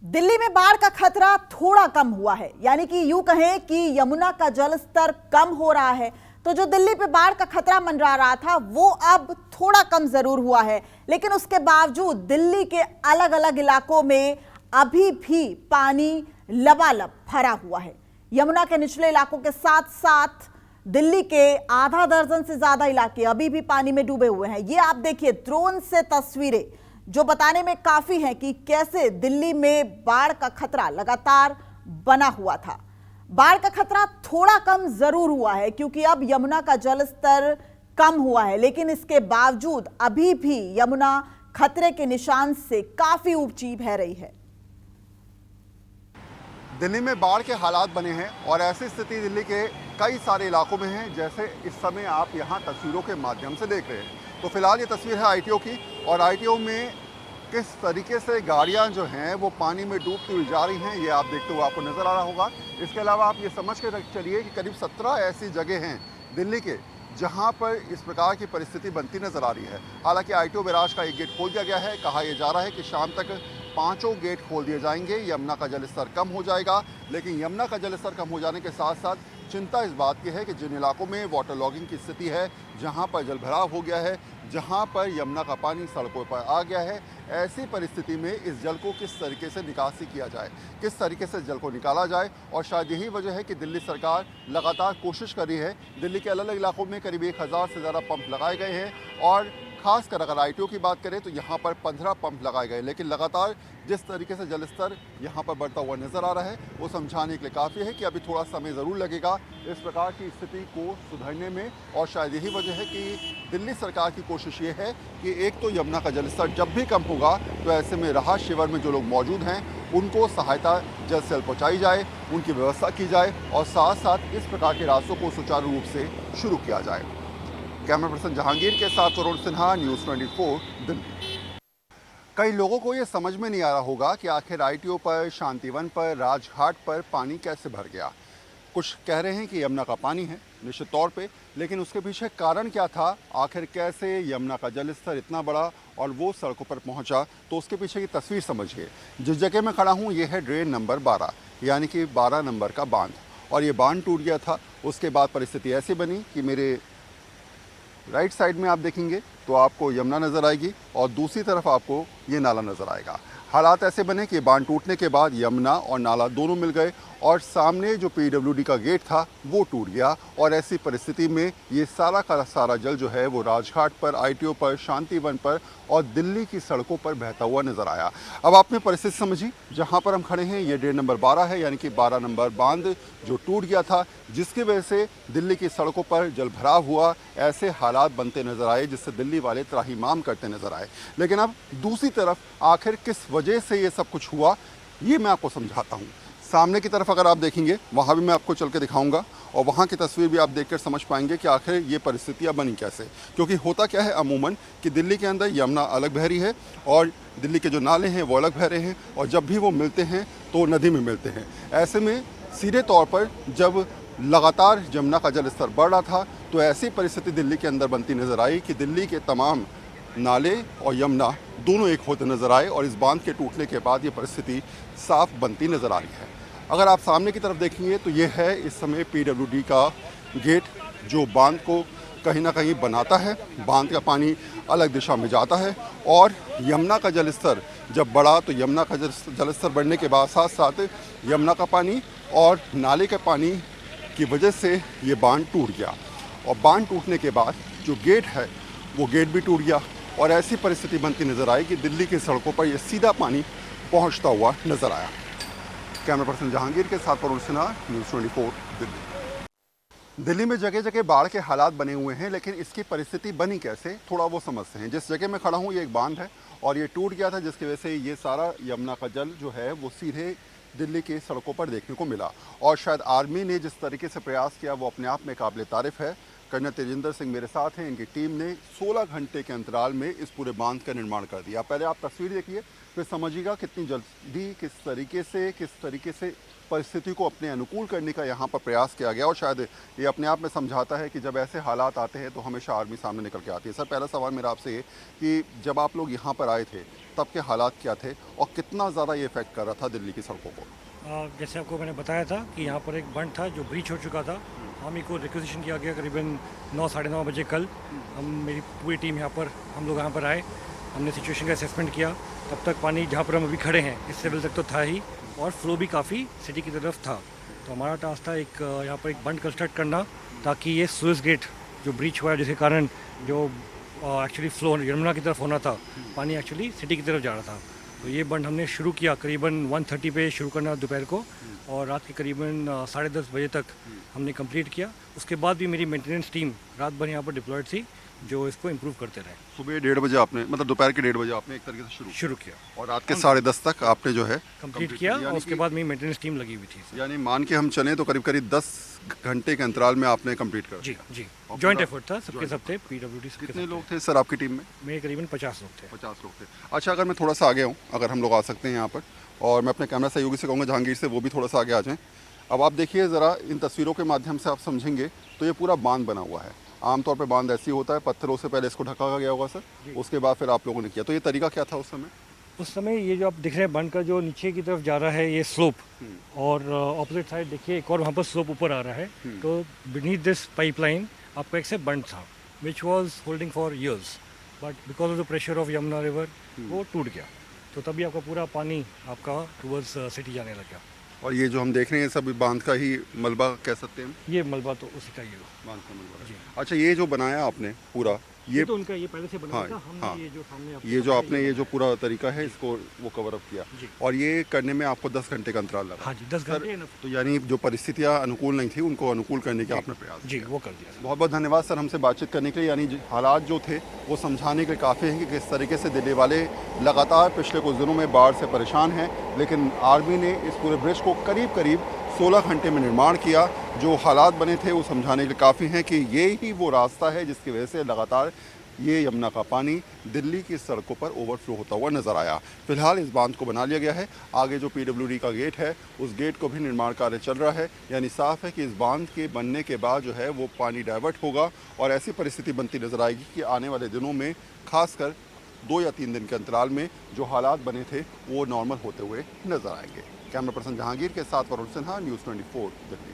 दिल्ली में बाढ़ का खतरा थोड़ा कम हुआ है, यानी कि यूं कहें कि यमुना का जल स्तर कम हो रहा है। तो जो दिल्ली पे बाढ़ का खतरा मंडरा रहा था वो अब थोड़ा कम जरूर हुआ है, लेकिन उसके बावजूद दिल्ली के अलग अलग इलाकों में अभी भी पानी लबालब भरा हुआ है। यमुना के निचले इलाकों के साथ साथ दिल्ली के आधा दर्जन से ज्यादा इलाके अभी भी पानी में डूबे हुए हैं। ये आप देखिए ड्रोन से तस्वीरें जो बताने में काफी हैं कि कैसे दिल्ली में बाढ़ का खतरा लगातार बना हुआ था। बाढ़ का खतरा थोड़ा कम जरूर हुआ है क्योंकि अब यमुना का जल स्तर कम हुआ है, लेकिन इसके बावजूद अभी भी यमुना खतरे के निशान से काफी ऊंची बह रही है। दिल्ली में बाढ़ के हालात बने हैं और ऐसी स्थिति दिल्ली के कई सारे इलाकों में है, जैसे इस समय आप यहां तस्वीरों के माध्यम से देख रहे हैं। तो फिलहाल ये तस्वीर है आईटीओ की, और आईटीओ में किस तरीके से गाड़ियां जो हैं वो पानी में डूबती हुई जा रही हैं, ये आप देखते हुए आपको नज़र आ रहा होगा। इसके अलावा आप ये समझ कर चलिए कि करीब 17 ऐसी जगह हैं दिल्ली के जहां पर इस प्रकार की परिस्थिति बनती नज़र आ रही है। हालांकि आईटीओ बैराज का एक गेट खोल दिया गया है। कहा यह जा रहा है कि शाम तक 5 गेट खोल दिए जाएंगे, यमुना का जलस्तर कम हो जाएगा। लेकिन यमुना का जलस्तर कम हो जाने के साथ साथ चिंता इस बात की है कि जिन इलाकों में वाटर लॉगिंग की स्थिति है, जहां पर जलभराव हो गया है, जहां पर यमुना का पानी सड़कों पर आ गया है, ऐसी परिस्थिति में इस जल को किस तरीके से निकासी किया जाए, किस तरीके से जल को निकाला जाए। और शायद यही वजह है कि दिल्ली सरकार लगातार कोशिश कर रही है। दिल्ली के अलग अलग इलाकों में करीब 1000 से ज़्यादा पंप लगाए गए हैं, और खासकर अगर आईटीओ की बात करें तो यहाँ पर 15 पंप लगाए गए। लेकिन लगातार जिस तरीके से जलस्तर यहाँ पर बढ़ता हुआ नज़र आ रहा है वो समझाने के लिए काफ़ी है कि अभी थोड़ा समय ज़रूर लगेगा इस प्रकार की स्थिति को सुधरने में। और शायद यही वजह है कि दिल्ली सरकार की कोशिश ये है कि एक तो यमुना का जलस्तर जब भी कम होगा तो ऐसे में राहत शिविर में जो लोग मौजूद हैं उनको सहायता जल्द से जल्द पहुँचाई जाए, उनकी व्यवस्था की जाए, और साथ साथ इस प्रकार के रास्तों को सुचारू रूप से शुरू किया जाए। कैमरा पर्सन जहांगीर के साथ वरुण सिन्हा, न्यूज़ 24 दिल्ली। कई लोगों को ये समझ में नहीं आ रहा होगा कि आखिर आईटीओ पर, शांतिवन पर, राजघाट पर पानी कैसे भर गया। कुछ कह रहे हैं कि यमुना का पानी है, निश्चित तौर पे, लेकिन उसके पीछे कारण क्या था, आखिर कैसे यमुना का जलस्तर इतना बड़ा और वो सड़कों पर पहुंचा, तो उसके पीछे की तस्वीर समझिए। जिस जगह मैं खड़ा हूँ ये है ड्रेन नंबर 12, यानी कि 12 नंबर का बांध, और ये बांध टूट गया था। उसके बाद परिस्थिति ऐसी बनी कि मेरे राइट साइड में आप देखेंगे तो आपको यमुना नज़र आएगी और दूसरी तरफ आपको ये नाला नज़र आएगा। हालात ऐसे बने कि बांध टूटने के बाद यमुना और नाला दोनों मिल गए, और सामने जो पीडब्ल्यूडी का गेट था वो टूट गया। और ऐसी परिस्थिति में ये सारा का सारा जल जो है वो राजघाट पर, आईटीओ पर, शांतिवन पर और दिल्ली की सड़कों पर बहता हुआ नज़र आया। अब आपने परिस्थिति समझी। जहाँ पर हम खड़े हैं ये ड्रेन नंबर 12 है, यानी कि 12 नंबर बांध जो टूट गया था, जिसकी वजह से दिल्ली की सड़कों पर जल भराव हुआ। ऐसे हालात बनते नजर आए जिससे दिल्ली वाले त्राहिमाम करते नजर आए। लेकिन अब दूसरी तरफ आखिर किस वजह से ये सब कुछ हुआ, ये मैं आपको समझाता हूँ। सामने की तरफ अगर आप देखेंगे वहाँ भी मैं आपको चल के दिखाऊंगा, और वहाँ की तस्वीर भी आप देखकर समझ पाएंगे कि आखिर ये परिस्थितियाँ बनी कैसे। क्योंकि होता क्या है अमूमन कि दिल्ली के अंदर यमुना अलग बह रही है और दिल्ली के जो नाले हैं वो अलग बह रहे हैं, और जब भी वो मिलते हैं तो नदी में मिलते हैं। ऐसे में सीधे तौर पर जब लगातार यमुना का जलस्तर बढ़ रहा था तो ऐसी परिस्थिति दिल्ली के अंदर बनती नज़र आई कि दिल्ली के तमाम नाले और यमुना दोनों एक होते नज़र आए, और इस बांध के टूटने के बाद ये परिस्थिति साफ बनती नज़र आ रही है। अगर आप सामने की तरफ देखेंगे तो ये है इस समय पीडब्ल्यूडी का गेट जो बांध को कहीं ना कहीं बनाता है। बांध का पानी अलग दिशा में जाता है, और यमुना का जलस्तर जब बढ़ा तो यमुना का जलस्तर बढ़ने के बाद साथ साथ यमुना का पानी और नाले के पानी की वजह से ये बांध टूट गया, और बांध टूटने के बाद जो गेट है वो गेट भी टूट गया। और ऐसी परिस्थिति बनती नज़र आई कि दिल्ली की सड़कों पर ये सीधा पानी पहुंचता हुआ नज़र आया। कैमरा पर्सन जहांगीर के साथ वरुण सिन्हा, न्यूज़ 24 दिल्ली। दिल्ली में जगह जगह बाढ़ के हालात बने हुए हैं, लेकिन इसकी परिस्थिति बनी कैसे, थोड़ा वो समझते हैं। जिस जगह मैं खड़ा हूँ ये एक बांध है, और ये टूट गया था जिसकी वजह से ये सारा यमुना का जल जो है वो सीधे दिल्ली की सड़कों पर देखने को मिला। और शायद आर्मी ने जिस तरीके से प्रयास किया वो अपने आप में काबिल तारीफ़ है। कर्नल तेजिंदर सिंह मेरे साथ हैं। इनकी टीम ने 16 घंटे के अंतराल में इस पूरे बांध का निर्माण कर दिया। पहले आप तस्वीर देखिए, फिर समझिएगा कितनी जल्दी किस तरीके से परिस्थिति को अपने अनुकूल करने का यहाँ पर प्रयास किया गया। और शायद ये अपने आप में समझाता है कि जब ऐसे हालात आते हैं तो हमेशा आर्मी सामने निकल के आती है। सर, पहला सवाल मेरा आपसे ये कि जब आप लोग यहाँ पर आए थे तब के हालात क्या थे और कितना ज़्यादा ये इफेक्ट कर रहा था दिल्ली की सड़कों को? जैसे आपको मैंने बताया था कि यहाँ पर एक बंद था जो ब्रीच हो चुका था। आर्मी को रिक्वेजिशन किया गया करीबन 9 साढ़े 9 बजे कल। मेरी पूरी टीम हम लोग यहाँ पर आए, हमने सिचुएशन का असेसमेंट किया। तब तक पानी जहाँ पर हम अभी खड़े हैं इस लेवल तक तो था ही, और फ्लो भी काफ़ी सिटी की तरफ था। तो हमारा टास्क था यहाँ पर एक बंद कंस्ट्रक्ट करना, ताकि ये सुएज गेट जो ब्रीच हुआ है जिसके कारण जो एक्चुअली फ्लो यमुना की तरफ होना था, पानी एक्चुअली सिटी की तरफ जा रहा था। तो ये बंद हमने शुरू किया करीबन 1:30 पे शुरू करना दोपहर को, और रात के करीबन 10:30 बजे तक हमने कंप्लीट किया। उसके बाद भी मेरी मेंटेनेंस टीम रात भर यहाँ पर डिप्लॉयड थी जो इसको इम्प्रूव करते रहे। सुबह 1:30 बजे आपने, मतलब दोपहर के 1:30 बजे आपने एक तरीके से शुरू किया और रात के 10:30 तक आपने जो है कंप्लीट किया, और उसके बाद मेरी मेंटेनेंस टीम लगी हुई थी। यानी मान के हम चलें तो करीब करीब 10 घंटे के अंतराल में आपने कंप्लीट कर जी जी, जॉइंट एफर्ट था, सबके सब थे, पीडब्ल्यूडी। कितने लोग थे सर आपकी टीम में? मेरे करीबन 50 लोग थे। 50 लोग थे। अच्छा, अगर मैं थोड़ा सा आगे हूँ, अगर हम लोग आ सकते हैं यहाँ पर, और मैं अपने कैमरा सहयोगी से कहूँगा जहांगीर से वो भी थोड़ा सा आगे आ जाएँ। अब आप देखिए ज़रा, इन तस्वीरों के माध्यम से आप समझेंगे तो ये पूरा बांध बना हुआ है। आमतौर पे बांध ऐसी होता है, पत्थरों से पहले इसको ढका गया होगा सर, उसके बाद फिर आप लोगों ने किया। तो ये तरीका क्या था उस समय? उस समय ये जो आप दिख रहे हैं बंद का जो नीचे की तरफ जा रहा है ये स्लोप, और ऑपोजिट साइड देखिए एक और वहाँ पर स्लोप ऊपर आ रहा है। तो बीनीथ दिस पाइपलाइन आपका एक से बंद था which was holding for years, but because of the pressure of Yamuna river वो टूट गया। तो तभी आपका पूरा पानी आपका टूवर्ड्स सिटी जाने लग गया। और ये जो हम देख रहे हैं सब बांध का ही मलबा कह सकते हैं? ये मलबा तो उसी का ही है, बांध का मलबा है। अच्छा, ये जो बनाया आपने पूरा, ये तो उनका ये पहले से बना हाँ, था। हमने हाँ, ये जो सामने ये जो आपने ये जो पूरा तरीका है इसको वो कवर अप किया, और ये करने में आपको 10 घंटे का अंतराल लगा? हाँ जी, 10 घंटे। तो यानी जो परिस्थितियाँ अनुकूल नहीं थी उनको अनुकूल करने का आपने प्रयास जी वो कर दिया। बहुत बहुत धन्यवाद सर हमसे बातचीत करने के लिए। यानी हालात जो थे वो समझाने के लिए काफ़ी हैं कि किस तरीके से दिल्ली वाले लगातार पिछले कुछ दिनों में बाढ़ से परेशान हैं, लेकिन आर्मी ने इस पूरे ब्रिज को करीब करीब 16 घंटे में निर्माण किया। जो हालात बने थे वो समझाने के लिए काफ़ी हैं कि ये ही वो रास्ता है जिसकी वजह से लगातार ये यमुना का पानी दिल्ली की सड़कों पर ओवरफ्लो होता हुआ नजर आया। फिलहाल इस बांध को बना लिया गया है। आगे जो पीडब्ल्यूडी का गेट है उस गेट को भी निर्माण कार्य चल रहा है। यानी साफ है कि इस बांध के बनने के बाद जो है वो पानी डाइवर्ट होगा, और ऐसी परिस्थिति बनती नजर आएगी कि आने वाले दिनों में खासकर 2 या 3 दिन के अंतराल में जो हालात बने थे वो नॉर्मल होते हुए नजर आएंगे। कैमरा पर्सन जहांगीर के साथ वरुण सिन्हा, न्यूज़ 24 दिल्ली।